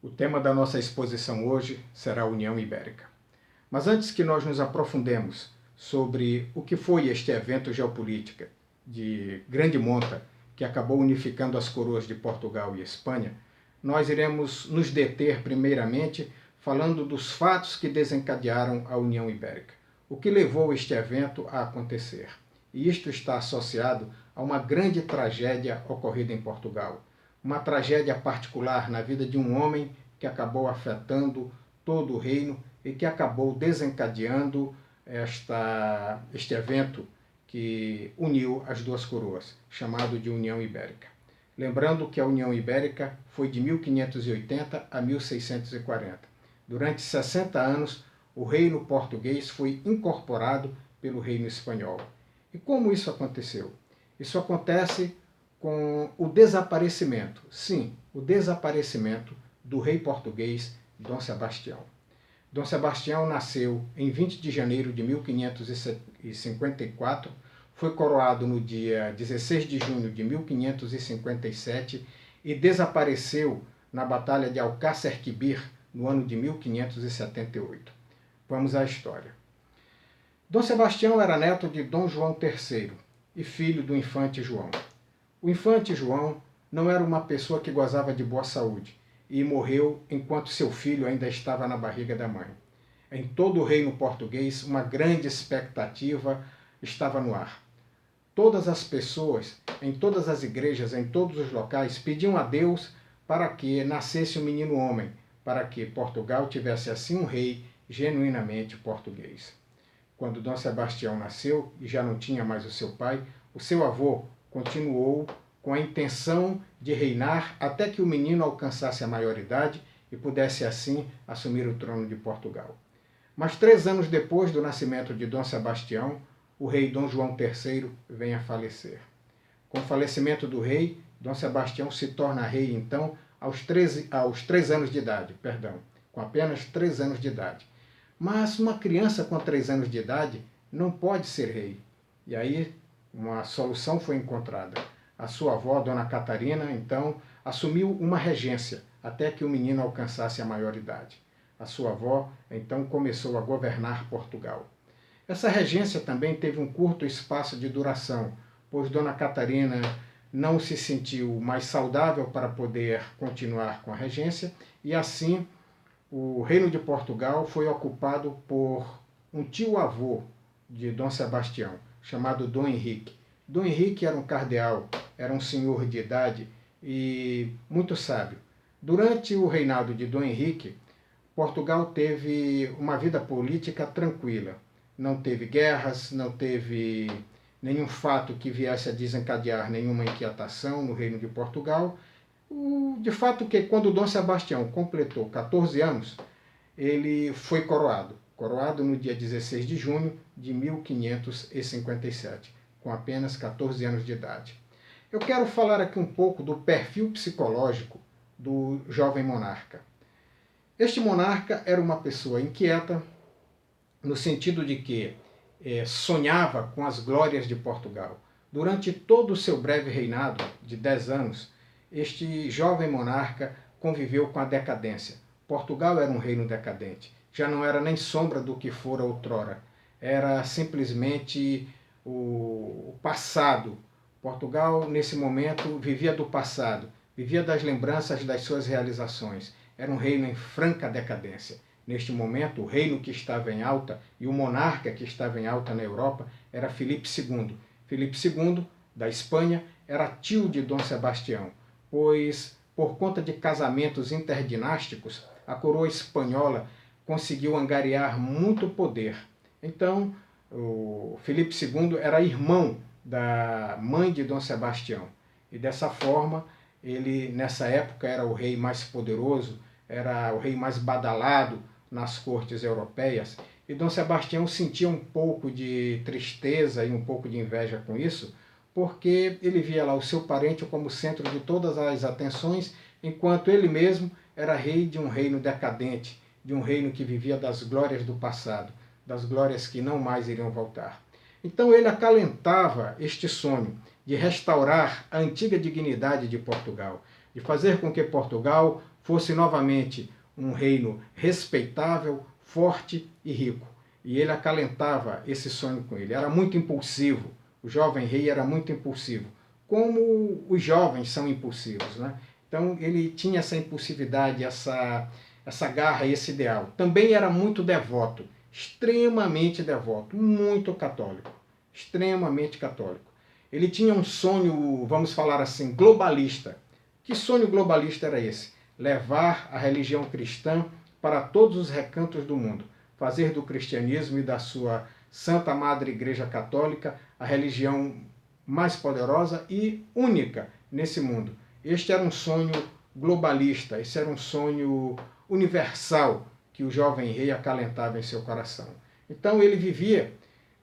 O tema da nossa exposição hoje será a União Ibérica. Mas antes que nós nos aprofundemos sobre o que foi este evento geopolítico de grande monta que acabou unificando as coroas de Portugal e Espanha, nós iremos nos deter primeiramente falando dos fatos que desencadearam a União Ibérica, o que levou este evento a acontecer. E isto está associado a uma grande tragédia ocorrida em Portugal, uma tragédia particular na vida de um homem que acabou afetando todo o reino e que acabou desencadeando este evento que uniu as duas coroas, chamado de União Ibérica. Lembrando que a União Ibérica foi de 1580 a 1640. Durante 60 anos, o reino português foi incorporado pelo reino espanhol. E como isso aconteceu? Isso acontece com o desaparecimento, sim, o desaparecimento do rei português Dom Sebastião. Dom Sebastião nasceu em 20 de janeiro de 1554, foi coroado no dia 16 de junho de 1557 e desapareceu na Batalha de Alcácer Quibir no ano de 1578. Vamos à história. Dom Sebastião era neto de Dom João III e filho do infante João. O infante João não era uma pessoa que gozava de boa saúde e morreu enquanto seu filho ainda estava na barriga da mãe. Em todo o reino português, uma grande expectativa estava no ar. Todas as pessoas, em todas as igrejas, em todos os locais, pediam a Deus para que nascesse um menino homem, para que Portugal tivesse assim um rei genuinamente português. Quando Dom Sebastião nasceu e já não tinha mais o seu pai, o seu avô continuou com a intenção de reinar até que o menino alcançasse a maioridade e pudesse assim assumir o trono de Portugal. Mas 3 anos depois do nascimento de Dom Sebastião, o rei Dom João III vem a falecer. Com o falecimento do rei, Dom Sebastião se torna rei então aos 3 anos de idade, com apenas 3 anos de idade. Mas uma criança com 3 anos de idade não pode ser rei. E aí uma solução foi encontrada. A sua avó, Dona Catarina, então, assumiu uma regência até que o menino alcançasse a maioridade. A sua avó, então, começou a governar Portugal. Essa regência também teve um curto espaço de duração, pois Dona Catarina não se sentiu mais saudável para poder continuar com a regência e, assim, o reino de Portugal foi ocupado por um tio-avô de Dom Sebastião, chamado Dom Henrique. Dom Henrique era um cardeal, era um senhor de idade e muito sábio. Durante o reinado de Dom Henrique, Portugal teve uma vida política tranquila. Não teve guerras, não teve nenhum fato que viesse a desencadear nenhuma inquietação no reino de Portugal. De fato que quando Dom Sebastião completou 14 anos, ele foi coroado no dia 16 de junho de 1557, com apenas 14 anos de idade. Eu quero falar aqui um pouco do perfil psicológico do jovem monarca. Este monarca era uma pessoa inquieta, no sentido de que sonhava com as glórias de Portugal. Durante todo o seu breve reinado de 10 anos, este jovem monarca conviveu com a decadência. Portugal era um reino decadente, já não era nem sombra do que fora outrora, era simplesmente o passado. Portugal, nesse momento, vivia do passado, vivia das lembranças das suas realizações. Era um reino em franca decadência. Neste momento, o reino que estava em alta e o monarca que estava em alta na Europa era Filipe II. Filipe II, da Espanha, era tio de Dom Sebastião, pois, por conta de casamentos interdinásticos, a coroa espanhola conseguiu angariar muito poder. Então, o Filipe II era irmão da mãe de Dom Sebastião. E dessa forma, ele, nessa época, era o rei mais poderoso, era o rei mais badalado nas cortes europeias, e Dom Sebastião sentia um pouco de tristeza e um pouco de inveja com isso, porque ele via lá o seu parente como centro de todas as atenções, enquanto ele mesmo era rei de um reino decadente, de um reino que vivia das glórias do passado, das glórias que não mais iriam voltar. Então ele acalentava este sonho de restaurar a antiga dignidade de Portugal, de fazer com que Portugal fosse novamente um reino respeitável, forte e rico. E ele acalentava esse sonho com ele. Era muito impulsivo. O jovem rei era muito impulsivo, como os jovens são impulsivos, né? Então ele tinha essa impulsividade, essa garra, esse ideal. Também era muito devoto, extremamente devoto, muito católico, extremamente católico. Ele tinha um sonho, vamos falar assim, globalista. Que sonho globalista era esse? Levar a religião cristã para todos os recantos do mundo, fazer do cristianismo e da sua Santa Madre Igreja Católica a religião mais poderosa e única nesse mundo. Este era um sonho globalista, esse era um sonho universal que o jovem rei acalentava em seu coração. Então ele vivia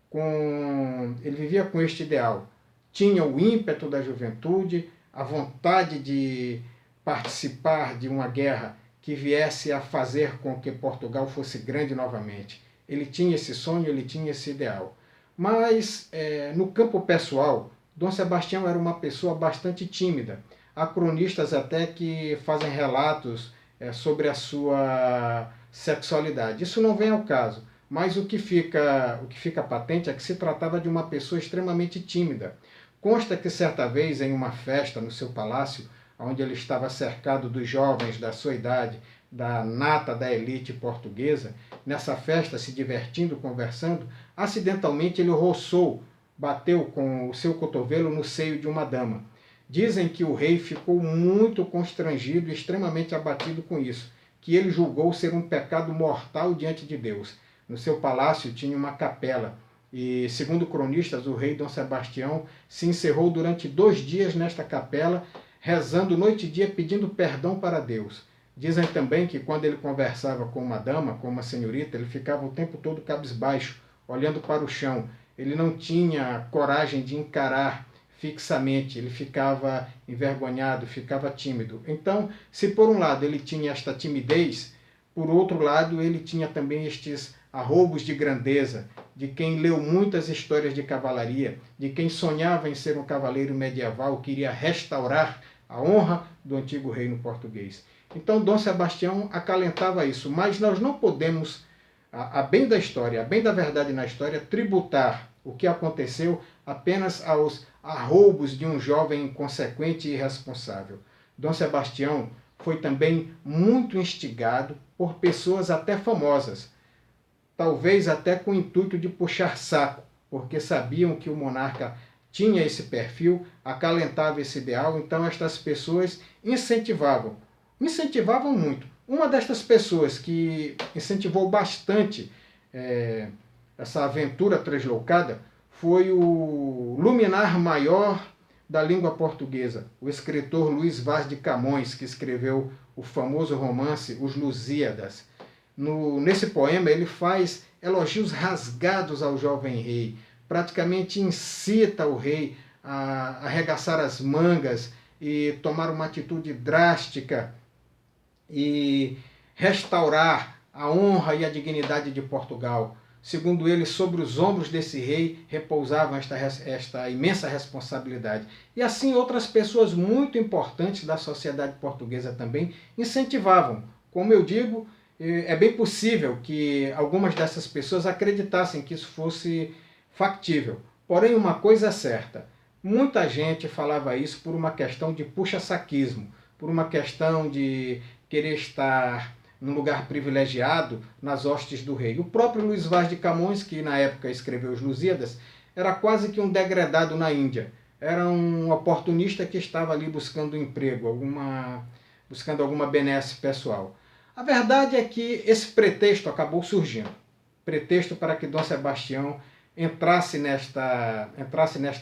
com este ideal. Tinha o ímpeto da juventude, a vontade de participar de uma guerra que viesse a fazer com que Portugal fosse grande novamente. Ele tinha esse sonho, ele tinha esse ideal. Mas, no campo pessoal, Dom Sebastião era uma pessoa bastante tímida. Há cronistas até que fazem relatos sobre a sua sexualidade. Isso não vem ao caso, mas o que fica patente é que se tratava de uma pessoa extremamente tímida. Consta que certa vez, em uma festa no seu palácio, onde ele estava cercado dos jovens da sua idade, da nata da elite portuguesa, nessa festa, se divertindo, conversando, acidentalmente ele bateu com o seu cotovelo no seio de uma dama. Dizem que o rei ficou muito constrangido e extremamente abatido com isso, que ele julgou ser um pecado mortal diante de Deus. No seu palácio tinha uma capela, e, segundo cronistas, o rei Dom Sebastião se encerrou durante 2 dias nesta capela, rezando noite e dia pedindo perdão para Deus. Dizem também que quando ele conversava com uma dama, com uma senhorita, ele ficava o tempo todo cabisbaixo, olhando para o chão. Ele não tinha coragem de encarar fixamente, ele ficava envergonhado, ficava tímido. Então, se por um lado ele tinha esta timidez, por outro lado ele tinha também estes arroubos de grandeza, de quem leu muitas histórias de cavalaria, de quem sonhava em ser um cavaleiro medieval, queria restaurar a honra do antigo reino português. Então, Dom Sebastião acalentava isso, mas nós não podemos, a bem da história, a bem da verdade na história, tributar o que aconteceu apenas aos arroubos de um jovem inconsequente e irresponsável. Dom Sebastião foi também muito instigado por pessoas até famosas, talvez até com o intuito de puxar saco, porque sabiam que o monarca tinha esse perfil, acalentava esse ideal, então estas pessoas incentivavam muito. Uma destas pessoas que incentivou bastante essa aventura tresloucada foi o luminar maior da língua portuguesa, o escritor Luís Vaz de Camões, que escreveu o famoso romance Os Lusíadas. Nesse poema ele faz elogios rasgados ao jovem rei, praticamente incita o rei a arregaçar as mangas e tomar uma atitude drástica e restaurar a honra e a dignidade de Portugal. Segundo ele, sobre os ombros desse rei repousava esta imensa responsabilidade. E assim outras pessoas muito importantes da sociedade portuguesa também incentivavam. Como eu digo, é bem possível que algumas dessas pessoas acreditassem que isso fosse factível. Porém, uma coisa é certa, muita gente falava isso por uma questão de puxa-saquismo, por uma questão de querer estar num lugar privilegiado nas hostes do rei. O próprio Luís Vaz de Camões, que na época escreveu Os Lusíadas, era quase que um degredado na Índia. Era um oportunista que estava ali buscando emprego, buscando alguma benesse pessoal. A verdade é que esse pretexto acabou surgindo. Pretexto para que Dom Sebastião entrasse nesta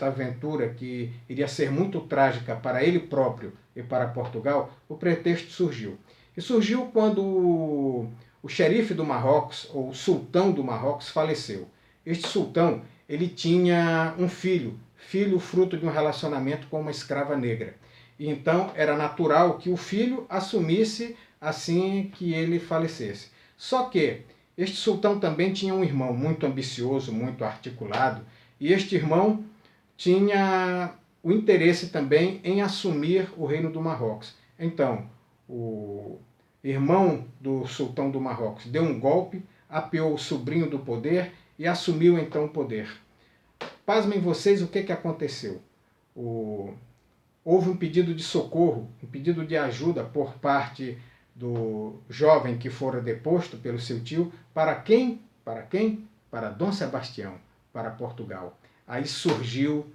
aventura que iria ser muito trágica para ele próprio e para Portugal. O pretexto surgiu. E surgiu quando o xerife do Marrocos, ou o sultão do Marrocos, faleceu. Este sultão, ele tinha um filho fruto de um relacionamento com uma escrava negra. E então era natural que o filho assumisse assim que ele falecesse. Só que este sultão também tinha um irmão muito ambicioso, muito articulado, e este irmão tinha o interesse também em assumir o reino do Marrocos. Então, o irmão do sultão do Marrocos, deu um golpe, apeou o sobrinho do poder e assumiu então o poder. Pasmem vocês o que aconteceu. Houve um pedido de socorro, um pedido de ajuda por parte do jovem que fora deposto pelo seu tio. Para quem? Para quem? Para Dom Sebastião, para Portugal. Aí surgiu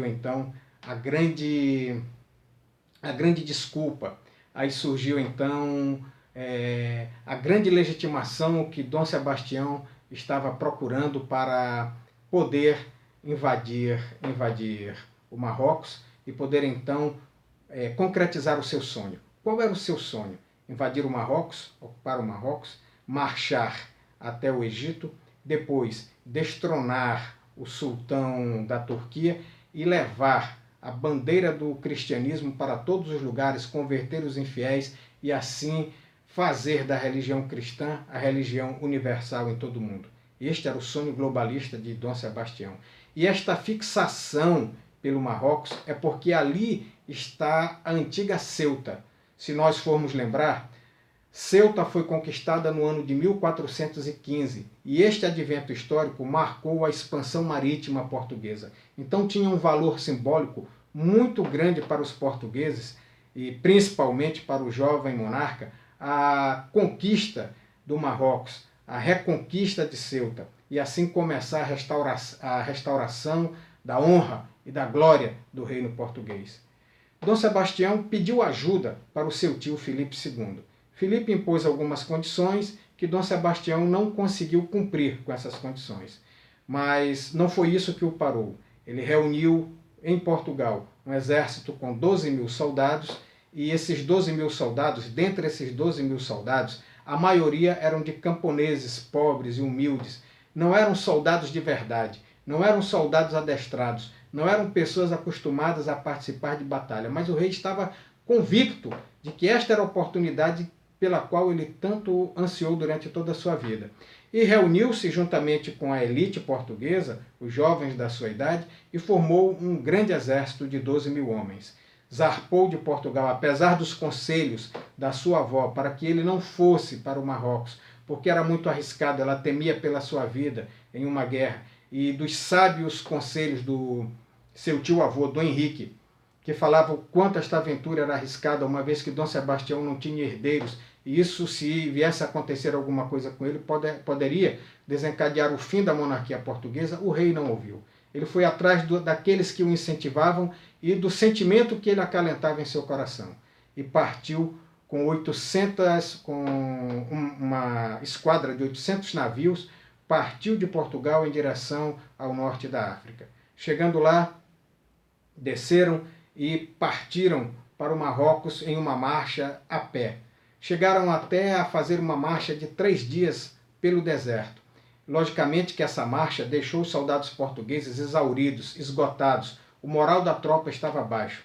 então a grande desculpa. Aí surgiu então a grande legitimação que Dom Sebastião estava procurando para poder invadir o Marrocos e poder então concretizar o seu sonho. Qual era o seu sonho? Invadir o Marrocos, ocupar o Marrocos, marchar até o Egito, depois destronar o sultão da Turquia e levar a bandeira do cristianismo para todos os lugares, converter os infiéis e assim fazer da religião cristã a religião universal em todo o mundo. Este era o sonho globalista de Dom Sebastião. E esta fixação pelo Marrocos é porque ali está a antiga Ceuta. Se nós formos lembrar, Ceuta foi conquistada no ano de 1415 e este advento histórico marcou a expansão marítima portuguesa. Então tinha um valor simbólico muito grande para os portugueses e principalmente para o jovem monarca a conquista do Marrocos, a reconquista de Ceuta e assim começar a restauração da honra e da glória do reino português. Dom Sebastião pediu ajuda para o seu tio Filipe II. Filipe impôs algumas condições que Dom Sebastião não conseguiu cumprir com essas condições. Mas não foi isso que o parou. Ele reuniu em Portugal um exército com 12 mil soldados e esses 12 mil soldados, dentre esses 12 mil soldados, a maioria eram de camponeses pobres e humildes. Não eram soldados de verdade, não eram soldados adestrados, não eram pessoas acostumadas a participar de batalha, mas o rei estava convicto de que esta era a oportunidade pela qual ele tanto ansiou durante toda a sua vida. E reuniu-se juntamente com a elite portuguesa, os jovens da sua idade, e formou um grande exército de 12 mil homens. Zarpou de Portugal, apesar dos conselhos da sua avó, para que ele não fosse para o Marrocos, porque era muito arriscado, ela temia pela sua vida em uma guerra, e dos sábios conselhos do seu tio-avô, Dom Henrique, que falava o quanto esta aventura era arriscada, uma vez que Dom Sebastião não tinha herdeiros, e isso, se viesse a acontecer alguma coisa com ele, poderia desencadear o fim da monarquia portuguesa. O rei não ouviu. Ele foi atrás daqueles que o incentivavam e do sentimento que ele acalentava em seu coração. E partiu com uma esquadra de 800 navios, partiu de Portugal em direção ao norte da África. Chegando lá, desceram e partiram para o Marrocos em uma marcha a pé. Chegaram até a fazer uma marcha de 3 dias pelo deserto. Logicamente que essa marcha deixou os soldados portugueses exauridos, esgotados. O moral da tropa estava baixo.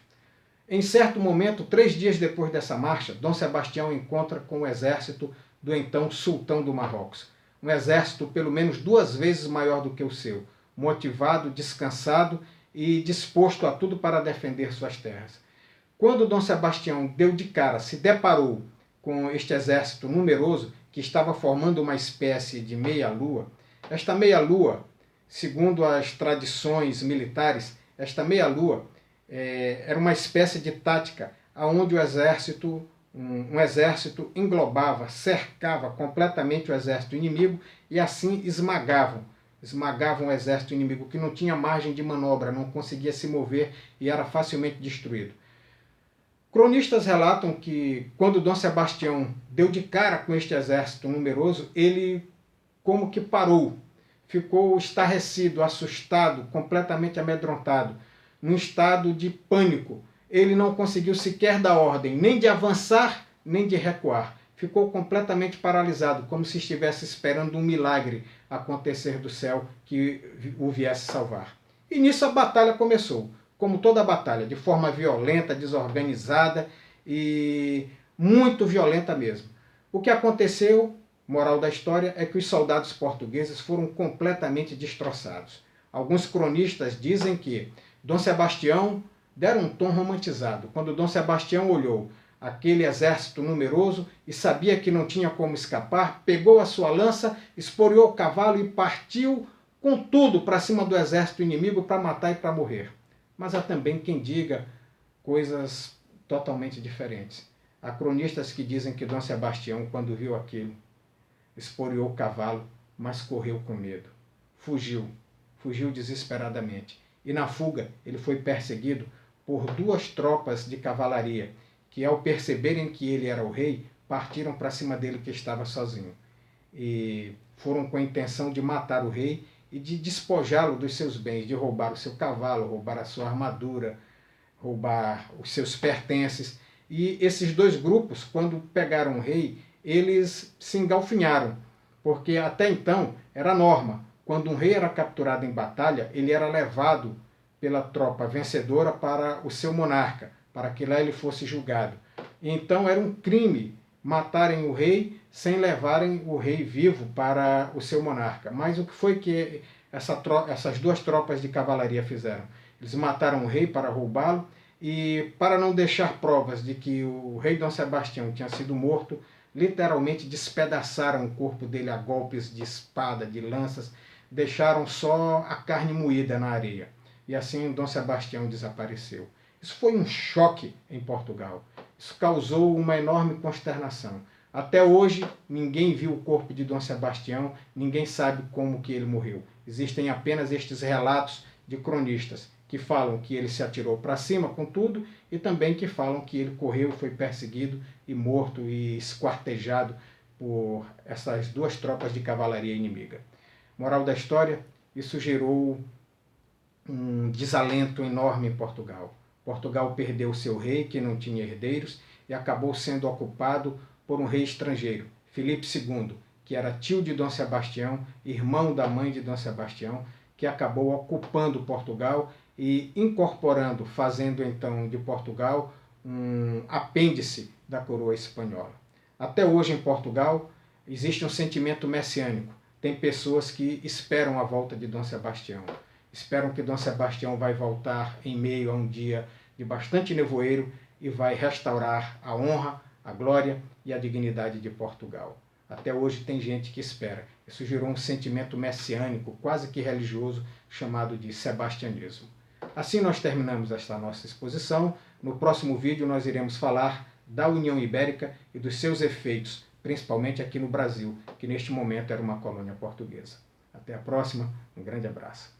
Em certo momento, 3 dias depois dessa marcha, Dom Sebastião encontra com o exército do então sultão do Marrocos. Um exército pelo menos 2 vezes maior do que o seu, motivado, descansado e disposto a tudo para defender suas terras. Quando Dom Sebastião deu de cara, se deparou com este exército numeroso que estava formando uma espécie de meia-lua, esta meia-lua, segundo as tradições militares, esta meia-lua era uma espécie de tática onde o exército, um exército englobava, cercava completamente o exército inimigo e assim esmagavam o exército inimigo que não tinha margem de manobra, não conseguia se mover e era facilmente destruído. Cronistas relatam que quando Dom Sebastião deu de cara com este exército numeroso, ele como que parou, ficou estarrecido, assustado, completamente amedrontado, num estado de pânico. Ele não conseguiu sequer dar ordem, nem de avançar, nem de recuar. Ficou completamente paralisado, como se estivesse esperando um milagre acontecer do céu que o viesse salvar. E nisso a batalha começou. Como toda batalha, de forma violenta, desorganizada e muito violenta mesmo. O que aconteceu, moral da história, é que os soldados portugueses foram completamente destroçados. Alguns cronistas dizem que Dom Sebastião deram um tom romantizado. Quando Dom Sebastião olhou aquele exército numeroso e sabia que não tinha como escapar, pegou a sua lança, esporeou o cavalo e partiu com tudo para cima do exército inimigo para matar e para morrer. Mas há também quem diga coisas totalmente diferentes. Há cronistas que dizem que Dom Sebastião, quando viu aquilo, esporeou o cavalo, mas correu com medo. Fugiu desesperadamente. E na fuga ele foi perseguido por 2 tropas de cavalaria, que ao perceberem que ele era o rei, partiram para cima dele que estava sozinho. E foram com a intenção de matar o rei e de despojá-lo dos seus bens, de roubar o seu cavalo, roubar a sua armadura, roubar os seus pertences. E esses 2 grupos, quando pegaram o rei, eles se engalfinharam, porque até então era norma. Quando um rei era capturado em batalha, ele era levado pela tropa vencedora para o seu monarca, para que lá ele fosse julgado. Então era um crime matarem o rei sem levarem o rei vivo para o seu monarca. Mas o que foi que essas 2 tropas de cavalaria fizeram? Eles mataram o rei para roubá-lo e, para não deixar provas de que o rei Dom Sebastião tinha sido morto, literalmente despedaçaram o corpo dele a golpes de espada, de lanças, deixaram só a carne moída na areia. E assim Dom Sebastião desapareceu. Isso foi um choque em Portugal. Isso causou uma enorme consternação. Até hoje, ninguém viu o corpo de Dom Sebastião, ninguém sabe como que ele morreu. Existem apenas estes relatos de cronistas que falam que ele se atirou para cima com tudo e também que falam que ele correu, foi perseguido e morto e esquartejado por essas 2 tropas de cavalaria inimiga. Moral da história, isso gerou um desalento enorme em Portugal. Portugal perdeu seu rei, que não tinha herdeiros, e acabou sendo ocupado por um rei estrangeiro, Filipe II, que era tio de Dom Sebastião, irmão da mãe de Dom Sebastião, que acabou ocupando Portugal e incorporando, fazendo então de Portugal um apêndice da coroa espanhola. Até hoje em Portugal existe um sentimento messiânico. Tem pessoas que esperam a volta de Dom Sebastião. Esperam que Dom Sebastião vai voltar em meio a um dia de bastante nevoeiro e vai restaurar a honra, a glória e a dignidade de Portugal. Até hoje tem gente que espera. Isso gerou um sentimento messiânico, quase que religioso, chamado de sebastianismo. Assim nós terminamos esta nossa exposição. No próximo vídeo nós iremos falar da União Ibérica e dos seus efeitos, principalmente aqui no Brasil, que neste momento era uma colônia portuguesa. Até a próxima, um grande abraço.